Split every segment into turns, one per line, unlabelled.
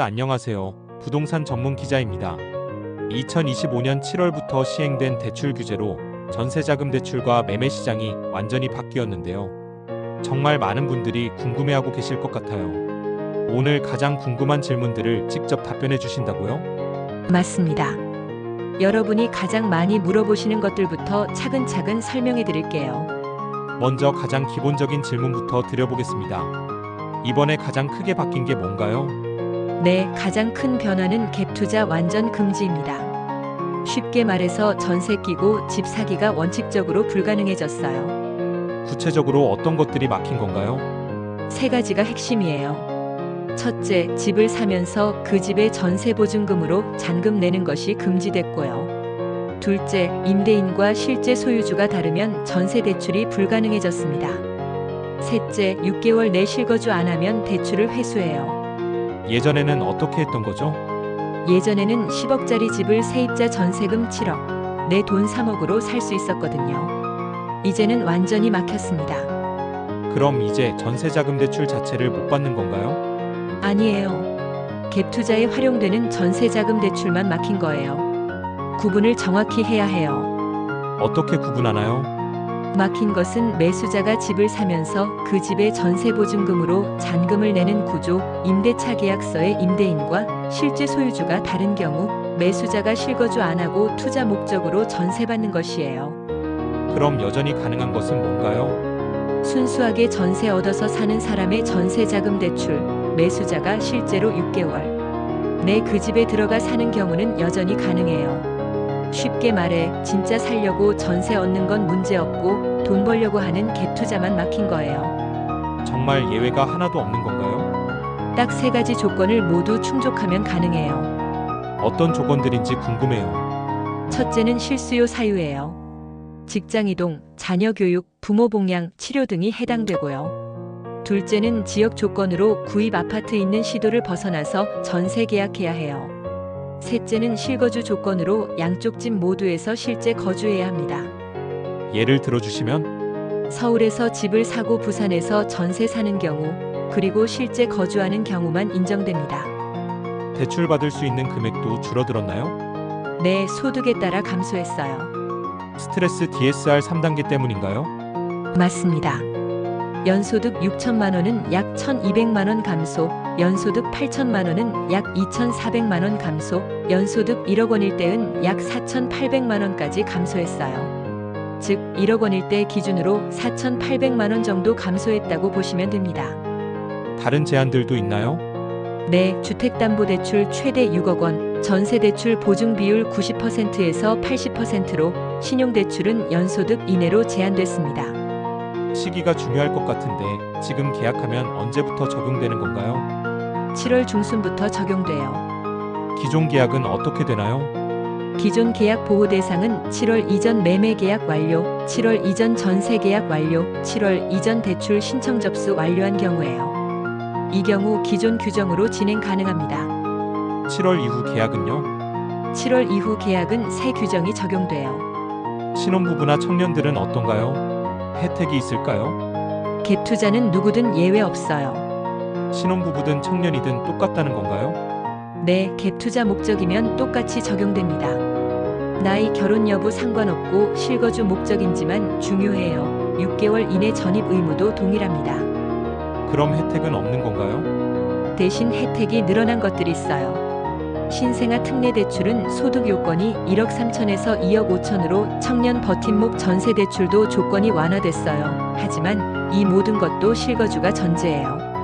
안녕하세요. 부동산 전문 기자입니다. 2025년 7월부터 시행된 대출 규제로 전세자금 대출과 매매 시장이 완전히 바뀌었는데요. 정말 많은 분들이 궁금해하고 계실 것 같아요. 오늘 가장 궁금한 질문들을 직접 답변해 주신다고요?
맞습니다. 여러분이 가장 많이 물어보시는 것들부터 차근차근 설명해 드릴게요.
먼저 가장 기본적인 질문부터 드려보겠습니다. 이번에 가장 크게 바뀐 게 뭔가요?
네, 가장 큰 변화는 갭 투자 완전 금지입니다. 쉽게 말해서 전세 끼고 집 사기가 원칙적으로 불가능해졌어요.
구체적으로 어떤 것들이 막힌 건가요?
세 가지가 핵심이에요. 첫째, 집을 사면서 그 집의 전세 보증금으로 잔금 내는 것이 금지됐고요. 둘째, 임대인과 실제 소유주가 다르면 전세 대출이 불가능해졌습니다. 셋째, 6개월 내 실거주 안 하면 대출을 회수해요.
예전에는 어떻게 했던 거죠?
예전에는 10억짜리 집을 세입자 전세금 7억, 내 돈 3억으로 살 수 있었거든요. 이제는 완전히 막혔습니다.
그럼 이제 전세자금 대출 자체를 못 받는 건가요?
아니에요. 갭 투자에 활용되는 전세자금 대출만 막힌 거예요. 구분을 정확히 해야 해요.
어떻게 구분하나요?
막힌 것은 매수자가 집을 사면서 그 집의 전세 보증금으로 잔금을 내는 구조, 임대차 계약서의 임대인과 실제 소유주가 다른 경우, 매수자가 실거주 안 하고 투자 목적으로 전세받는 것이에요.
그럼 여전히 가능한 것은 뭔가요?
순수하게 전세 얻어서 사는 사람의 전세자금 대출, 매수자가 실제로 6개월 내 그 집에 들어가 사는 경우는 여전히 가능해요. 쉽게 말해 진짜 살려고 전세 얻는 건 문제없고 돈 벌려고 하는 갭 투자만 막힌 거예요.
정말 예외가 하나도 없는 건가요?
딱 세 가지 조건을 모두 충족하면 가능해요.
어떤 조건들인지 궁금해요.
첫째는 실수요 사유예요. 직장 이동, 자녀 교육, 부모 봉양, 치료 등이 해당되고요. 둘째는 지역 조건으로 구입 아파트 있는 시도를 벗어나서 전세 계약해야 해요. 셋째는 실거주 조건으로 양쪽 집 모두에서 실제 거주해야 합니다.
예를 들어주시면?
서울에서 집을 사고 부산에서 전세 사는 경우, 그리고 실제 거주하는 경우만 인정됩니다.
대출 받을 수 있는 금액도 줄어들었나요?
내 소득에 따라 감소했어요.
스트레스 DSR 3단계 때문인가요?
맞습니다. 연소득 6천만 원은 약 1,200만 원 감소, 연소득 8천만 원은 약 2,400만 원 감소, 연소득 1억 원일 때는 약 4,800만 원까지 감소했어요. 즉 1억 원일 때 기준으로 4,800만 원 정도 감소했다고 보시면 됩니다.
다른 제한들도 있나요?
네, 주택담보대출 최대 6억 원, 전세대출 보증비율 90%에서 80%로, 신용대출은 연소득 이내로 제한됐습니다.
시기가 중요할 것 같은데 지금 계약하면 언제부터 적용되는 건가요?
7월 중순부터 적용돼요.
기존 계약은 어떻게 되나요?
기존 계약 보호 대상은 7월 이전 매매 계약 완료, 7월 이전 전세 계약 완료, 7월 이전 대출 신청 접수 완료한 경우예요. 이 경우 기존 규정으로 진행 가능합니다.
7월 이후 계약은요?
7월 이후 계약은 새 규정이 적용돼요.
신혼부부나 청년들은 어떤가요? 혜택이 있을까요?
갭 투자는 누구든 예외 없어요.
신혼부부든 청년이든 똑같다는 건가요?
네, 갭 투자 목적이면 똑같이 적용됩니다. 나이, 결혼 여부 상관없고 실거주 목적인지만 중요해요. 6개월 이내 전입 의무도 동일합니다.
그럼 혜택은 없는 건가요?
대신 혜택이 늘어난 것들이 있어요. 신생아 특례 대출은 소득 요건이 1억 3천에서 2억 5천으로 청년 버팀목 전세 대출도 조건이 완화됐어요. 하지만 이 모든 것도 실거주가 전제예요.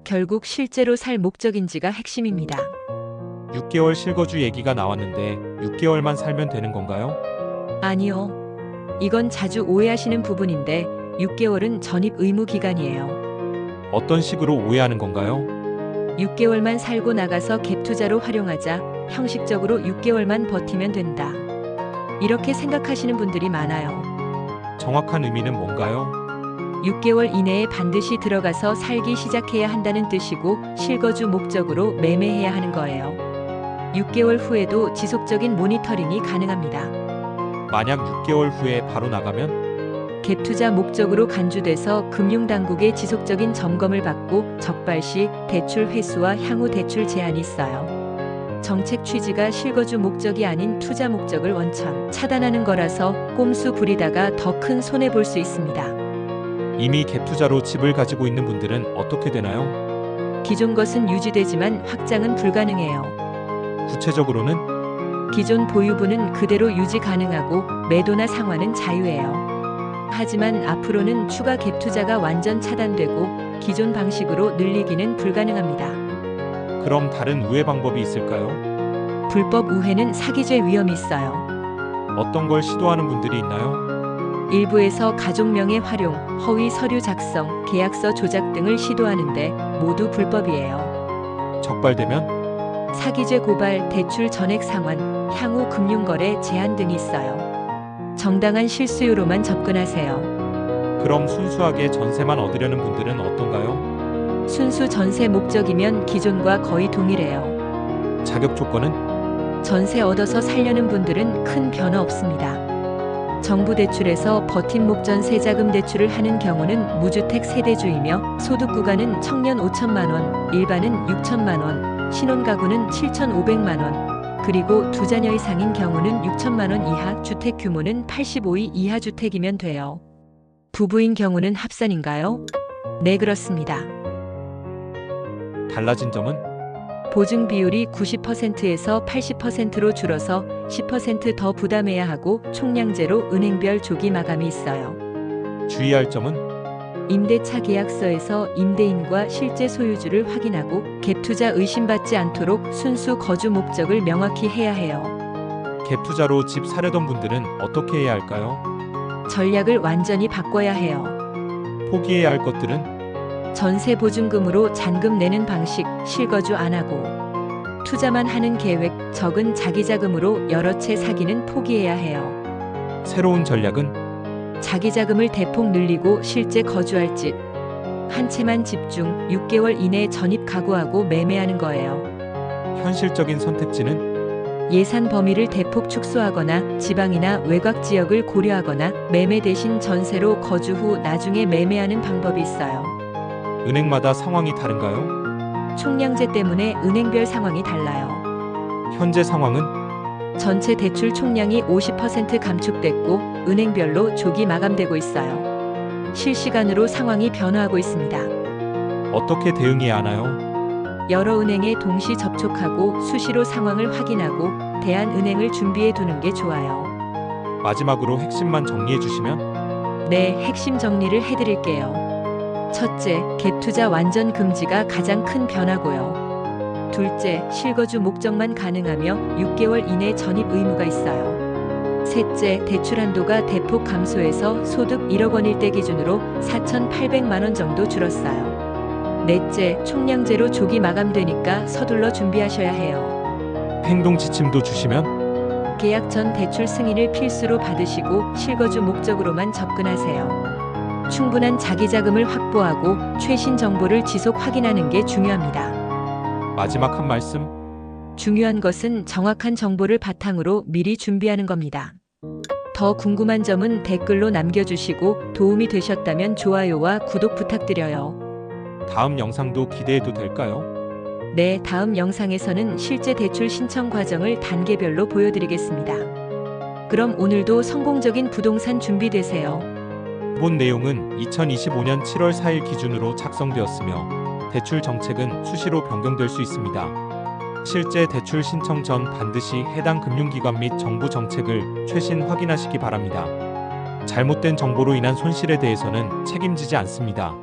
결국 실제로 살 목적인지가 핵심입니다.
6개월 실거주 얘기가 나왔는데 6개월만 살면 되는 건가요?
아니요. 이건 자주 오해하시는 부분인데 6개월은 전입 의무 기간이에요.
어떤 식으로 오해하는 건가요?
6개월만 살고 나가서 갭 투자로 활용하자. 형식적으로 6개월만 버티면 된다. 이렇게 생각하시는 분들이 많아요.
정확한 의미는 뭔가요?
6개월 이내에 반드시 들어가서 살기 시작해야 한다는 뜻이고 실거주 목적으로 매매해야 하는 거예요. 6개월 후에도 지속적인 모니터링이 가능합니다.
만약 6개월 후에 바로 나가면?
갭 투자 목적으로 간주돼서 금융당국의 지속적인 점검을 받고 적발시 대출 회수와 향후 대출 제한이 있어요. 정책 취지가 실거주 목적이 아닌 투자 목적을 원천 차단하는 거라서 꼼수 부리다가 더 큰 손해 볼 수 있습니다.
이미 갭 투자로 집을 가지고 있는 분들은 어떻게 되나요?
기존 것은 유지되지만 확장은 불가능해요.
구체적으로는
기존 보유분은 그대로 유지 가능하고 매도나 상환은 자유해요. 하지만 앞으로는 추가 갭 투자가 완전 차단되고 기존 방식으로 늘리기는 불가능합니다.
그럼 다른 우회 방법이 있을까요?
불법 우회는 사기죄 위험이 있어요.
어떤 걸 시도하는 분들이 있나요?
일부에서 가족명의 활용, 허위 서류 작성, 계약서 조작 등을 시도하는데 모두 불법이에요.
적발되면
사기죄 고발, 대출 전액 상환, 향후 금융거래 제한 등이 있어요. 정당한 실수요로만 접근하세요.
그럼 순수하게 전세만 얻으려는 분들은 어떤가요?
순수 전세 목적이면 기존과 거의 동일해요.
자격 조건은
전세 얻어서 살려는 분들은 큰 변화 없습니다. 정부 대출에서 버팀목 전세 자금 대출을 하는 경우는 무주택 세대주이며 소득 구간은 청년 5천만 원, 일반은 6천만 원, 신혼가구는 7,500만 원, 그리고 두 자녀 이상인 경우는 6천만 원 이하, 주택 규모는 85이 이하 주택이면 돼요. 부부인 경우는 합산인가요? 네, 그렇습니다.
달라진 점은
보증 비율이 90%에서 80%로 줄어서 10% 더 부담해야 하고 총량제로 은행별 조기 마감이 있어요.
주의할 점은
임대차 계약서에서 임대인과 실제 소유주를 확인하고 갭 투자 의심받지 않도록 순수 거주 목적을 명확히 해야 해요.
갭 투자로 집 사려던 분들은 어떻게 해야 할까요?
전략을 완전히 바꿔야 해요.
포기해야 할 것들은
전세 보증금으로 잔금 내는 방식, 실거주 안 하고 투자만 하는 계획, 적은 자기 자금으로 여러 채 사기는 포기해야 해요.
새로운 전략은
자기 자금을 대폭 늘리고 실제 거주할 집, 한 채만 집중, 6개월 이내 전입 각오하고 매매하는 거예요.
현실적인 선택지는
예산 범위를 대폭 축소하거나 지방이나 외곽 지역을 고려하거나 매매 대신 전세로 거주 후 나중에 매매하는 방법이 있어요.
은행마다 상황이 다른가요?
총량제 때문에 은행별 상황이 달라요.
현재 상황은
전체 대출 총량이 50% 감축됐고 은행별로 조기 마감되고 있어요. 실시간으로 상황이 변화하고 있습니다.
어떻게 대응해야 하나요?
여러 은행에 동시 접촉하고 수시로 상황을 확인하고 대안은행을 준비해 두는 게 좋아요.
마지막으로 핵심만 정리해 주시면
네, 핵심 정리를 해드릴게요. 첫째, 갭 투자 완전 금지가 가장 큰 변화고요. 둘째, 실거주 목적만 가능하며 6개월 이내 전입 의무가 있어요. 셋째, 대출 한도가 대폭 감소해서 소득 1억 원일 때 기준으로 4,800만 원 정도 줄었어요. 넷째, 총량제로 조기 마감되니까 서둘러 준비하셔야 해요.
행동 지침도 주시면
계약 전 대출 승인을 필수로 받으시고 실거주 목적으로만 접근하세요. 충분한 자기 자금을 확보하고 최신 정보를 지속 확인하는 게 중요합니다.
마지막 한 말씀
중요한 것은 정확한 정보를 바탕으로 미리 준비하는 겁니다. 더 궁금한 점은 댓글로 남겨주시고 도움이 되셨다면 좋아요와 구독 부탁드려요.
다음 영상도 기대해도 될까요?
네, 다음 영상에서는 실제 대출 신청 과정을 단계별로 보여드리겠습니다. 그럼 오늘도 성공적인 부동산 준비되세요.
본 내용은 2025년 7월 4일 기준으로 작성되었으며 대출 정책은 수시로 변경될 수 있습니다. 실제 대출 신청 전 반드시 해당 금융기관 및 정부 정책을 최신 확인하시기 바랍니다. 잘못된 정보로 인한 손실에 대해서는 책임지지 않습니다.